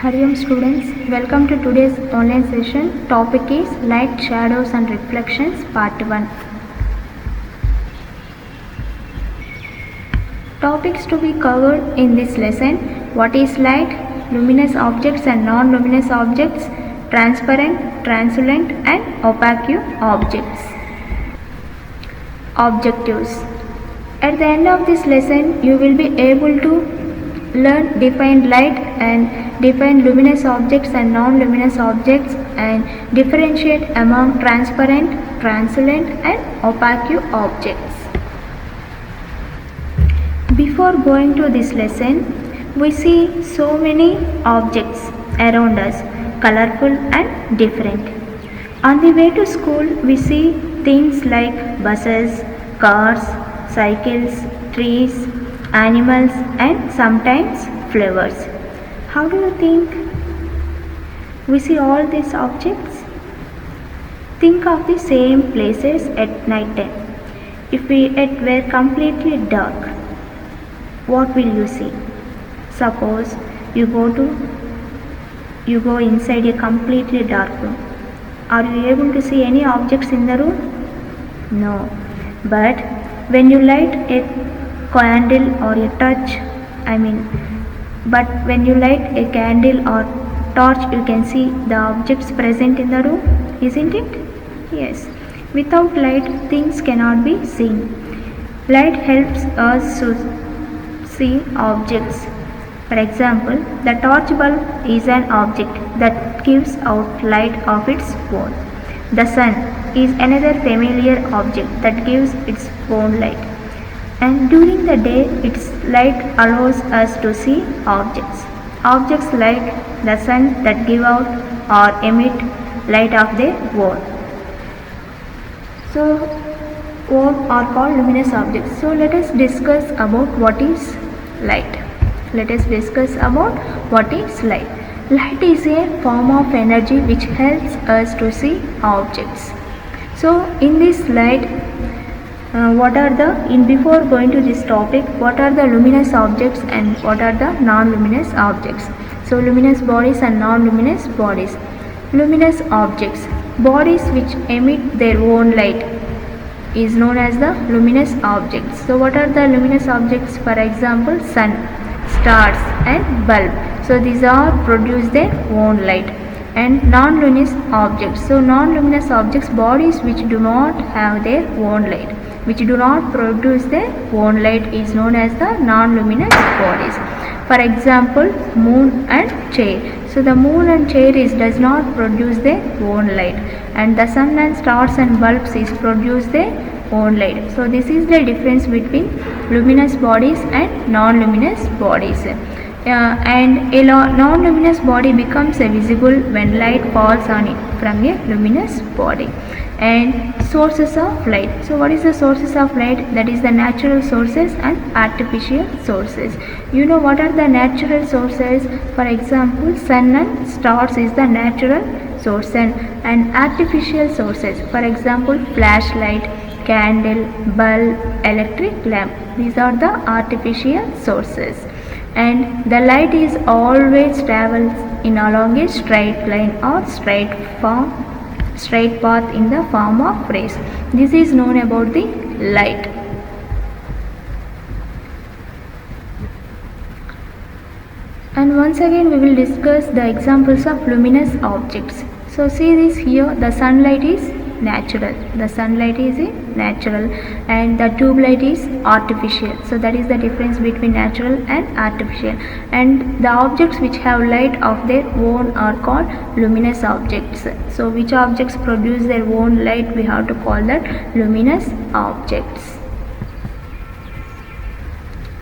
Hariom students, welcome to today's online session. Topic is Light, Shadows and Reflections Part 1. Topics to be covered in this lesson: what is light, luminous objects and non-luminous objects, transparent, translucent and opaque objects. Objectives. At the end of this lesson, you will be able to learn define light and define luminous objects and non-luminous objects and differentiate among transparent, translucent and opaque objects. Before going to this lesson, we see so many objects around us, colorful and different. On the way to school, we see things like buses, cars, cycles, trees, animals and sometimes flowers. How do you think we see all these objects? Think of the same places at night time. If it were completely dark, what will you see? Suppose you go inside a completely dark room. Are you able to see any objects in the room? No. But when you light a candle or a torch, when you light a candle or torch, you can see the objects present in the room, isn't it? Yes. Without light, things cannot be seen. Light helps us to see objects. For example, the torch bulb is an object that gives out light of its own. The sun is another familiar object that gives its own light. And during the day, its light allows us to see objects. Objects like the sun that give out or emit light of their own. So, what are called luminous objects. So, let us discuss about what is light. Let us discuss about what is light. Light is a form of energy which helps us to see objects. So, in this light, before going to this topic, what are the luminous objects and what are the non-luminous objects? So, luminous bodies and non-luminous bodies. Luminous objects, bodies which emit their own light, is known as the luminous objects. So, what are the luminous objects? For example, sun, stars and bulb. So, these are produce their own light. And non-luminous objects. So, non-luminous objects, bodies which do not have their own light, which do not produce their own light, is known as the non-luminous bodies. For example, moon and chair. So, the moon and chair does not produce their own light, and the sun and stars and bulbs is produce their own light. So, this is the difference between luminous bodies and non-luminous bodies. And a non-luminous body becomes visible when light falls on it from a luminous body. And sources of light. So, what is the sources of light? That is the natural sources and artificial sources. You know what are the natural sources? For example, sun and stars is the natural source, and artificial sources. For example, flashlight, candle, bulb, electric lamp. These are the artificial sources. And the light is always travels in along a straight line or straight path in the form of rays. This is known about the light. And once again we will discuss the examples of luminous objects. So, see this here, the sunlight is natural. The sunlight is natural and the tube light is artificial. So, that is the difference between natural and artificial. And the objects which have light of their own are called luminous objects. So, which objects produce their own light, we have to call that luminous objects.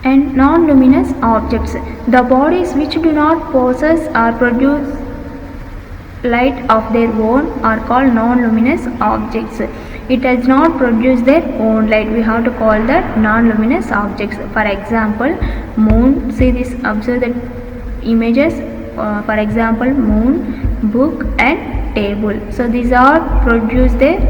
And non-luminous objects, the bodies which do not possess or produce light of their own are called non-luminous objects. It does not produce their own light, we have to call that non-luminous objects. For example, moon. See this, observe the images. For example, moon, book and table. So, these are produce their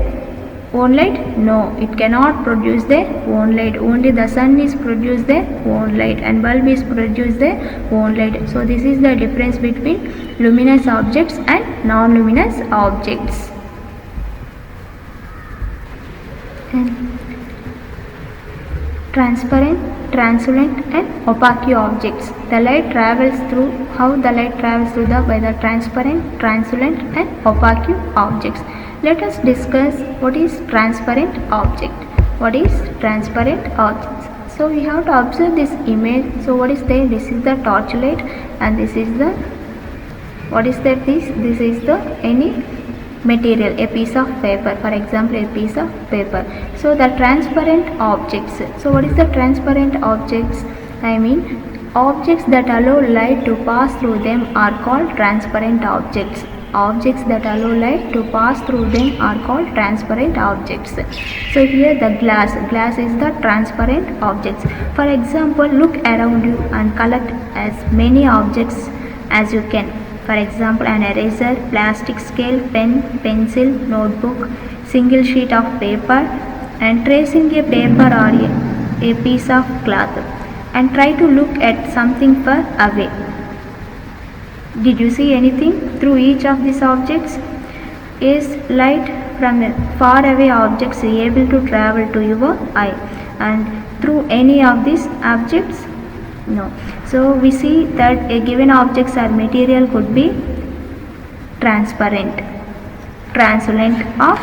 own light? No, it cannot produce their own light. Only the sun is produce their own light and bulb is produce their own light. So this is the difference between luminous objects and non-luminous objects. And transparent, translucent and opaque objects. The light travels through, how the light travels through by the transparent, translucent and opaque objects. Let us discuss what is transparent object. What is transparent objects? So we have to observe this image. So what is there? This is the torchlight and this is the, what is that? This is the any material, a piece of paper, for example a piece of paper. So the transparent objects. So what is the transparent objects? I mean objects that allow light to pass through them are called transparent objects. Objects that allow light to pass through them are called transparent objects. So here the glass is the transparent objects. For example, look around you and collect as many objects as you can. For example, an eraser, plastic scale, pen, pencil, notebook, single sheet of paper, and tracing a paper or a piece of cloth, and try to look at something far away. Did you see anything through each of these objects? Is light from far away objects able to travel to your eye and through any of these objects? No. So we see that a given objects or material could be transparent, translucent or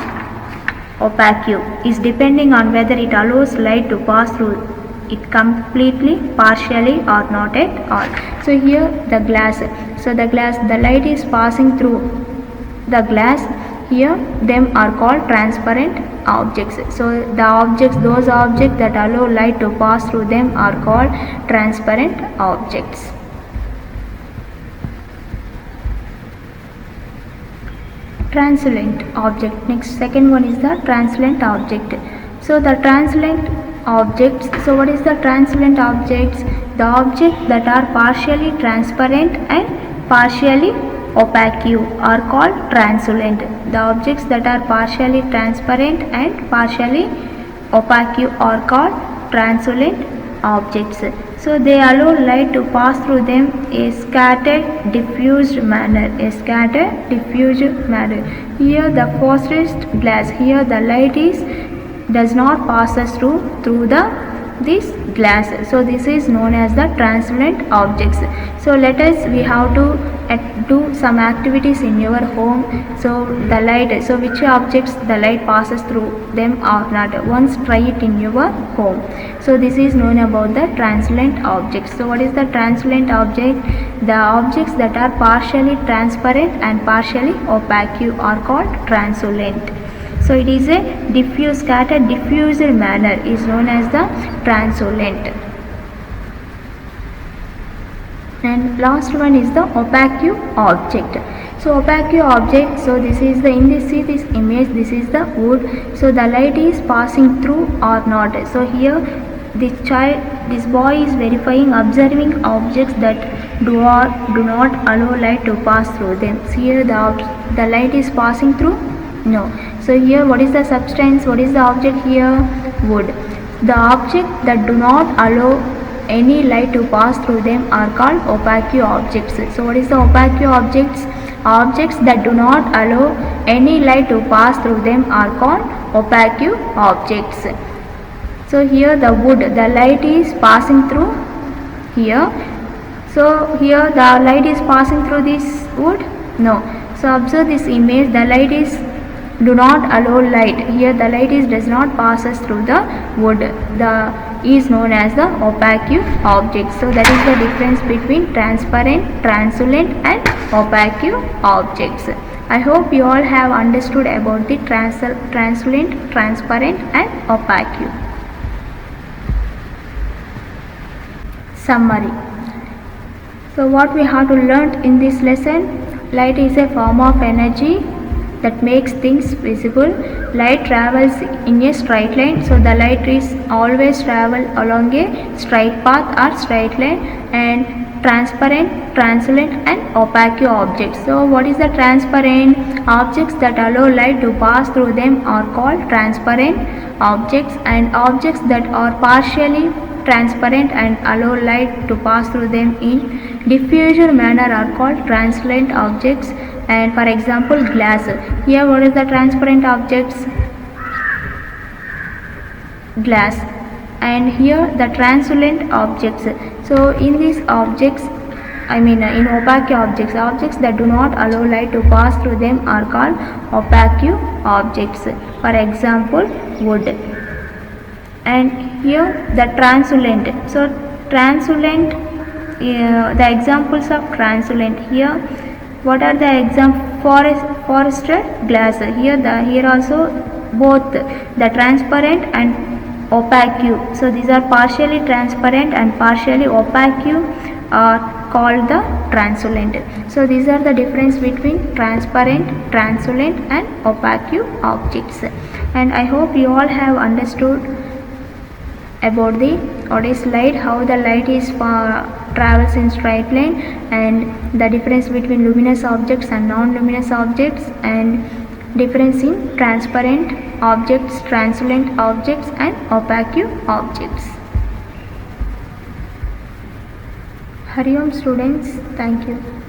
opaque is depending on whether it allows light to pass through it completely, partially or not at all. So here the glass. So the light is passing through the glass. Here them are called transparent objects. So those objects that allow light to pass through them are called transparent objects. Translucent object. Next, second one is the translucent object. So the translucent objects. So what is the translucent objects? The objects that are partially transparent and partially opaque are called translucent. The objects that are partially transparent and partially opaque are called translucent objects. So they allow light to pass through them a scattered diffused manner. Here the phosphorus glass. Here the light does not passes through this glass. So this is known as the translucent objects. So we have to do some activities in your home. So the light, so which objects the light passes through them or not, once try it in your home. So this is known about the translucent objects. So what is the translucent object? The objects that are partially transparent and partially opaque are called translucent. So it is a scattered diffused manner is known as the translucent. And last one is the opaque object. So opaque object, so this is see this image, this is the wood. So the light is passing through or not. So here this boy is verifying, observing objects that do not allow light to pass through them. So here the light is passing through? No. So here what is the substance? What is the object here? Wood. The object that do not allow any light to pass through them are called opaque objects. So what is the opaque objects? Objects that do not allow any light to pass through them are called opaque objects. So here the wood, the light is passing through here. So here the light is passing through this wood? No. So observe this image, the light is do not allow light. Here the light does not passes through the wood. The is known as the opaque object. So that is the difference between transparent, translucent and opaque objects. I hope you all have understood about the translucent, transparent and opaque. Summary. So what we have to learn in this lesson? Light is a form of energy that makes things visible. Light travels in a straight line, so the light is always travel along a straight path or straight line, and transparent, translucent and opaque objects. So what is the transparent? Objects that allow light to pass through them are called transparent objects, and objects that are partially transparent and allow light to pass through them in diffusion manner are called translucent objects. And for example, glass. Here what is the transparent objects? Glass. And here the translucent objects. So in these objects, in opaque objects, objects that do not allow light to pass through them are called opaque objects. For example, wood. And here the translucent. So translucent, the examples of translucent. Here what are the examples? Forester glass. Here also both the transparent and opaque. So these are partially transparent and partially opaque are called the translucent. So these are the difference between transparent, translucent and opaque objects. And I hope you all have understood about the light, how the light is travels in straight line, and the difference between luminous objects and non-luminous objects, and difference in transparent objects, translucent objects and opaque objects. Hari Om students, thank you.